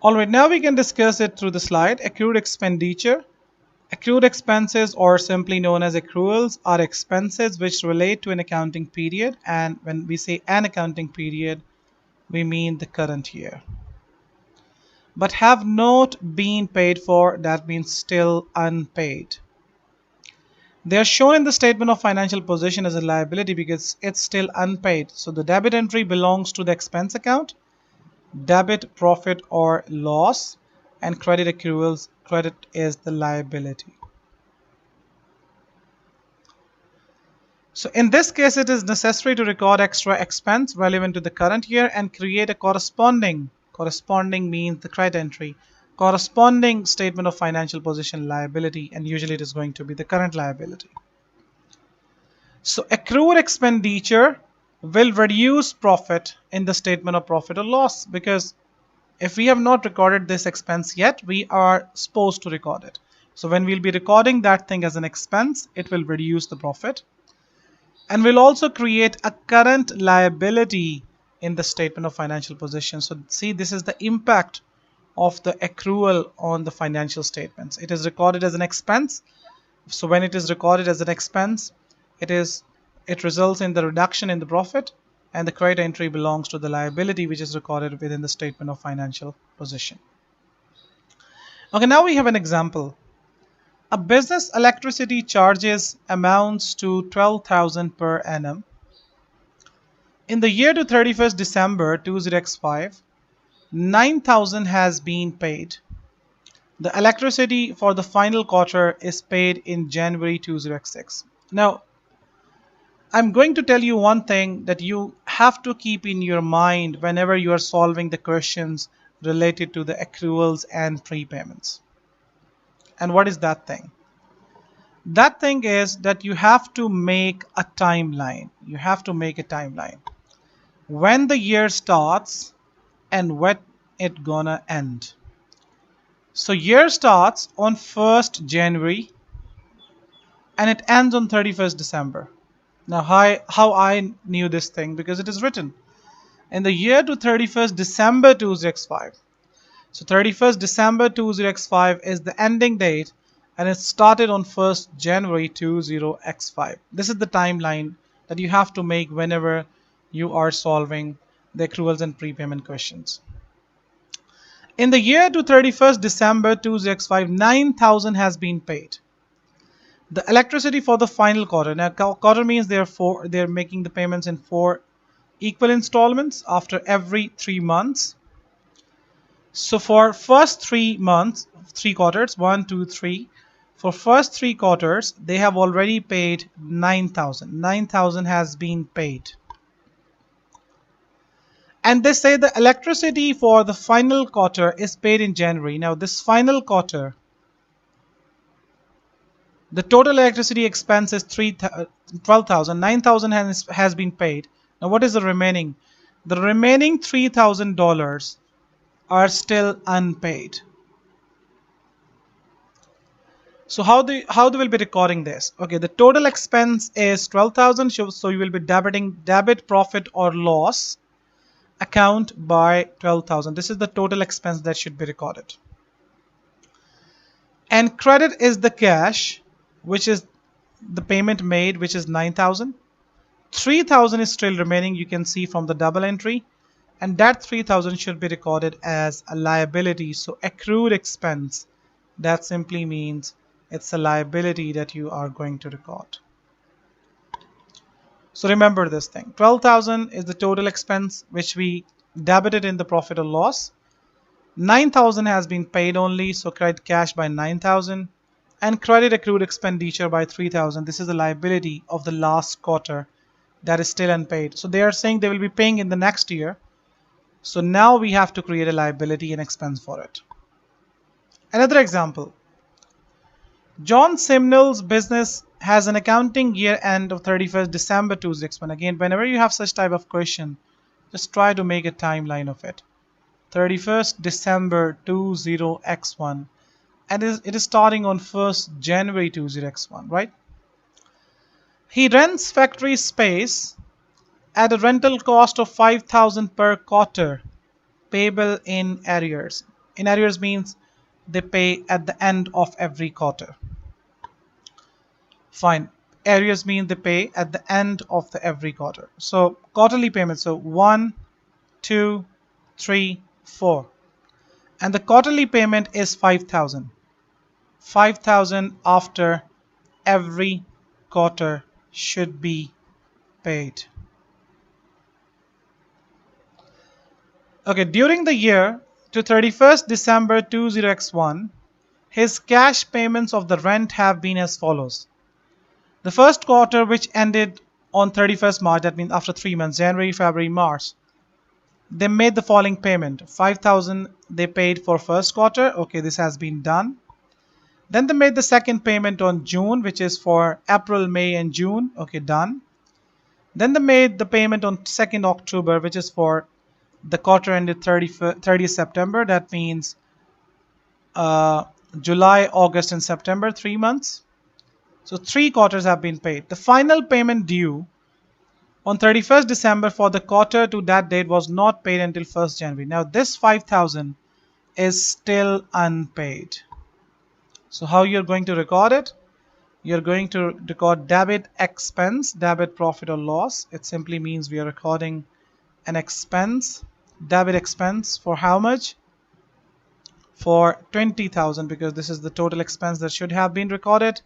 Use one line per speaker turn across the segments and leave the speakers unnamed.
Alright, now we can discuss it through the slide. Accrued expenditure. Accrued expenses, or simply known as accruals, are expenses which relate to an accounting period, and when we say an accounting period, we mean the current year, but have not been paid for. That means still unpaid. They are shown in the statement of financial position as a liability because it's still unpaid. So the debit entry belongs to the expense account, debit profit or loss, and credit accruals, credit is the liability. So in this case, it is necessary to record extra expense relevant to the current year and create a corresponding means the credit entry, corresponding statement of financial position liability, and usually it is going to be the current liability. So accrued expenditure will reduce profit in the statement of profit or loss, because if we have not recorded this expense yet, we are supposed to record it. So when we'll be recording that thing as an expense, it will reduce the profit. And we'll also create a current liability in the statement of financial position. So see, this is the impact of the accrual on the financial statements. It is recorded as an expense. So when it is recorded as an expense, it results in the reduction in the profit, and the credit entry belongs to the liability which is recorded within the statement of financial position. Okay, now we have an example. A business electricity charges amounts to 12,000 per annum. In the year to 31st December 2005, 9,000 has been paid. The electricity for the final quarter is paid in January 2006. Now, I'm going to tell you one thing that you have to keep in your mind whenever you are solving the questions related to the accruals and prepayments. And what is that thing? That thing is that you have to make a timeline. You have to make a timeline. When the year starts and when it gonna end. So year starts on 1st January and it ends on 31st December. Now how I knew this thing? Because it is written in the year to 31st December 2005. So 31st December 2005 is the ending date, and it started on 1st January 2005. This is the timeline that you have to make whenever you are solving the accruals and prepayment questions. In the year to 31st December 2005, 9,000 has been paid. The electricity for the final quarter. Now quarter means they're making the payments in 4 equal installments after every 3 months. So for first 3 months, 3 quarters, 1, 2, 3. For first 3 quarters, they have already paid 9,000. 9,000 has been paid. And they say the electricity for the final quarter is paid in January. Now this final quarter, the total electricity expense is 12,000. 9,000 has been paid. Now what is the remaining? The remaining $3,000 are still unpaid. So how they will be recording this? Okay, the total expense is 12,000, so you will be debiting debit profit or loss account by 12,000. This is the total expense that should be recorded. And credit is the cash, which is the payment made, which is 9,000. 3,000 is still remaining, you can see from the double entry, and that 3,000 should be recorded as a liability. So accrued expense, that simply means it's a liability that you are going to record. So remember this thing. 12,000 is the total expense which we debited in the profit or loss. 9,000 has been paid only, so credit cash by 9,000 and credit accrued expenditure by 3,000. This is the liability of the last quarter that is still unpaid. So they are saying they will be paying in the next year. So now we have to create a liability and expense for it. Another example. John Simnel's business has an accounting year end of 31st December 2001. Again, whenever you have such type of question, just try to make a timeline of it. 31st December 20x1, and it is starting on 1st January 20x1, right? He rents factory space at a rental cost of 5,000 per quarter, payable in arrears. In arrears means they pay at the end of every quarter. Fine. Arrears mean they pay at the end of the every quarter. So quarterly payments. So 1, 2, 3, 4. And the quarterly payment is 5,000. 5,000 after every quarter should be paid. Okay, during the year to 31st December 20x1, his cash payments of the rent have been as follows. The first quarter, which ended on 31st March, that means after 3 months, January, February, March, they made the following payment. 5,000 they paid for first quarter. Okay, this has been done. Then they made the second payment on June, which is for April, May, and June. Okay, done. Then they made the payment on 2nd October, which is for the quarter ended 30th September. That means July, August, and September, 3 months. So 3 quarters have been paid. The final payment due on 31st December for the quarter to that date was not paid until 1st January. Now this 5,000 is still unpaid. So how you're going to record it? You're going to record debit expense, debit profit or loss. It simply means we are recording an expense, debit expense for how much? For 20,000, because this is the total expense that should have been recorded.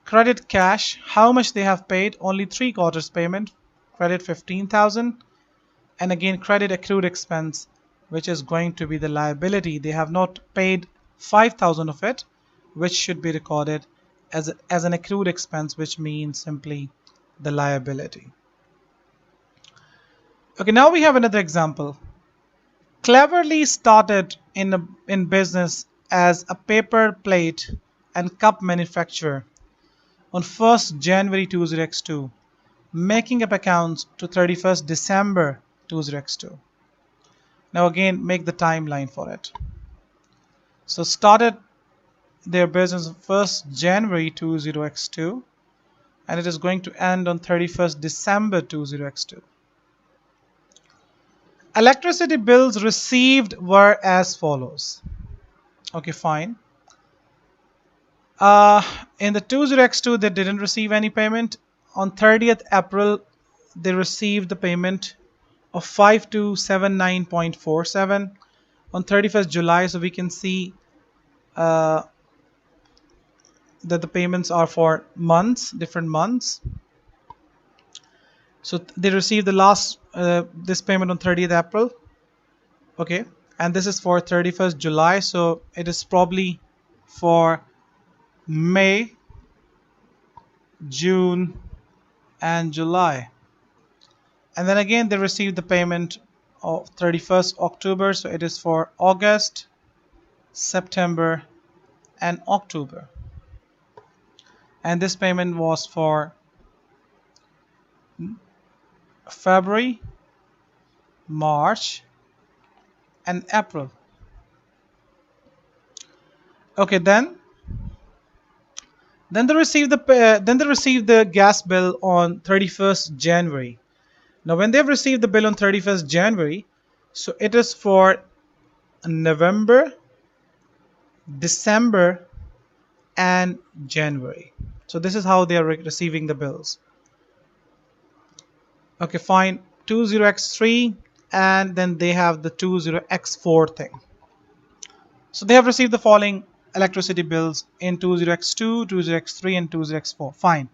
Credit cash, how much they have paid? Only 3 quarters payment, credit 15,000. And again credit accrued expense, which is going to be the liability. They have not paid 5,000 of it, which should be recorded as an accrued expense, which means simply the liability. Okay, now we have another example. Cleverly started in business as a paper plate and cup manufacturer on 1st January 20x2, making up accounts to 31st December 20x2. Now again, make the timeline for it. So started their business 1st January 20x2, and it is going to end on 31st December 20x2. Electricity bills received were as follows. Okay, fine. In the 20x2, they didn't receive any payment. On 30th April, they received the payment of 5279.47. On 31st July, so we can see that the payments are for months, different months. So they received the last this payment on 30th April. Okay, and this is for 31st July, so it is probably for May, June, and July. And then again they received the payment of 31st October, so it is for August, September, and October. And this payment was for February, March, and April. Okay, then they received the gas bill on 31st January. Now when they've received the bill on 31st January, so it is for November, December, and January. So this is how they are receiving the bills. Okay, fine. 20x3, and then they have the 20x4 thing. So they have received the following electricity bills in 20x2, 20x3, and 20x4. Fine.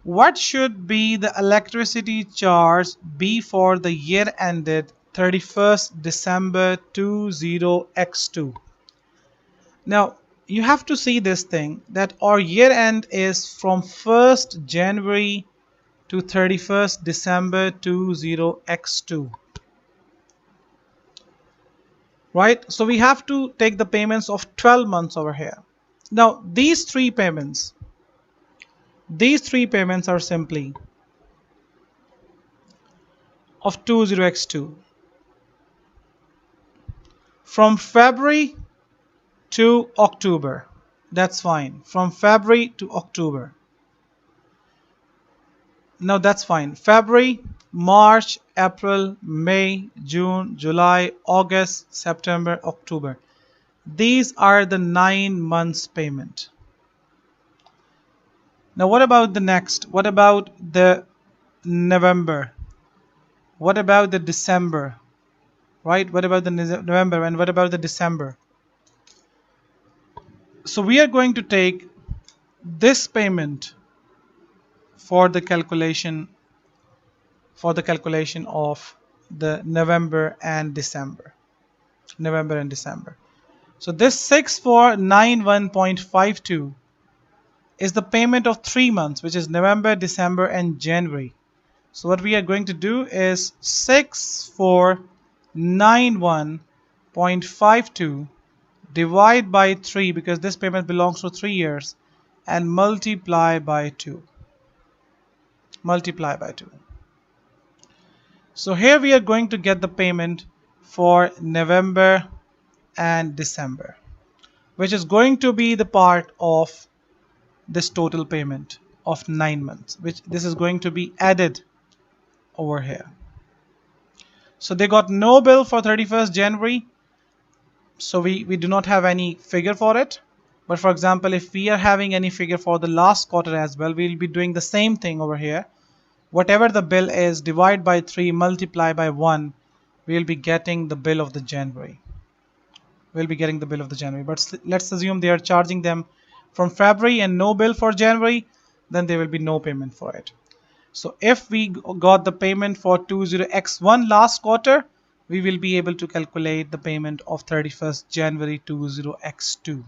What should be the electricity charge be for the year ended 31st December 20x2? Now you have to see this thing that our year end is from 1st January to 31st December 20x2. Right? So we have to take the payments of 12 months over here. Now these three payments are simply of 20x2 from February to October. That's fine. From February to October. Now that's fine. February, March, April, May, June, July, August, September, October. These are the 9 months payment. Now what about the next? What about the November? What about the December? Right? What about the November and what about the December? So we are going to take this payment for the calculation of the November and December. So this 6491.52 is the payment of 3 months, which is November, December and January. So what we are going to do is 6491.52 divide by 3, because this payment belongs to 3 years, and multiply by 2. So here we are going to get the payment for November and December, which is going to be the part of this total payment of 9 months, which this is going to be added over here. So they got no bill for 31st January, so we do not have any figure for it. But for example, if we are having any figure for the last quarter as well, we'll be doing the same thing over here. Whatever the bill is, divide by 3, multiply by 1, we'll be getting the bill of the January. But let's assume they are charging them from February and no bill for January, then there will be no payment for it. So if we got the payment for 20x1 last quarter, we will be able to calculate the payment of 31st January 20x2.